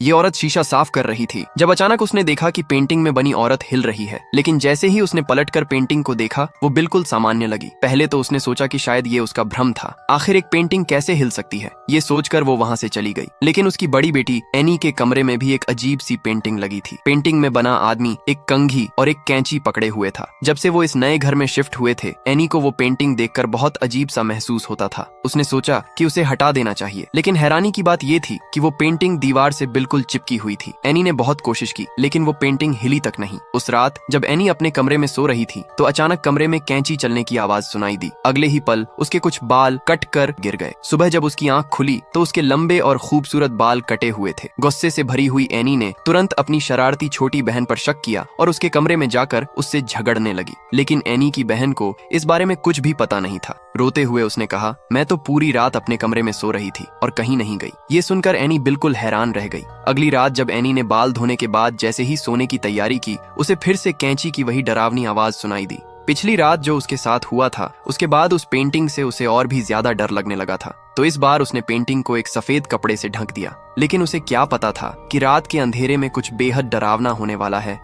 ये औरत शीशा साफ कर रही थी जब अचानक उसने देखा कि पेंटिंग में बनी औरत हिल रही है। लेकिन जैसे ही उसने पलटकर पेंटिंग को देखा वो बिल्कुल सामान्य लगी। पहले तो उसने सोचा कि शायद ये उसका भ्रम था, आखिर एक पेंटिंग कैसे हिल सकती है, ये सोचकर वो वहां से चली गई। लेकिन उसकी बड़ी बेटी एनी के कमरे में भी एक अजीब सी पेंटिंग लगी थी। पेंटिंग में बना आदमी एक कंघी और एक कैंची पकड़े हुए था। जब से वो इस नए घर में शिफ्ट हुए थे, एनी को वो पेंटिंग देखकर बहुत अजीब सा महसूस होता था। उसने सोचा कि उसे हटा देना चाहिए, लेकिन हैरानी की बात ये थी कि वो पेंटिंग दीवार से बिल्कुल चिपकी हुई थी। एनी ने बहुत कोशिश की लेकिन वो पेंटिंग हिली तक नहीं। उस रात जब एनी अपने कमरे में सो रही थी तो अचानक कमरे में कैंची चलने की आवाज सुनाई दी। अगले ही पल उसके कुछ बाल कट कर गिर गए। सुबह जब उसकी आंख खुली तो उसके लंबे और खूबसूरत बाल कटे हुए थे। गुस्से से भरी हुई एनी ने तुरंत अपनी शरारती छोटी बहन पर शक किया और उसके कमरे में जाकर उससे झगड़ने लगी। लेकिन एनी की बहन को इस बारे में कुछ भी पता नहीं था। रोते हुए उसने कहा, मैं तो पूरी रात अपने कमरे में सो रही थी और कहीं नहीं गई। ये सुनकर एनी बिल्कुल हैरान रह गई। अगली रात जब एनी ने बाल धोने के बाद जैसे ही सोने की तैयारी की, उसे फिर से कैंची की वही डरावनी आवाज सुनाई दी। पिछली रात जो उसके साथ हुआ था उसके बाद उस पेंटिंग से उसे और भी ज्यादा डर लगने लगा था। तो इस बार उसने पेंटिंग को एक सफेद कपड़े से ढक दिया। लेकिन उसे क्या पता था कि रात के अंधेरे में कुछ बेहद डरावना होने वाला है।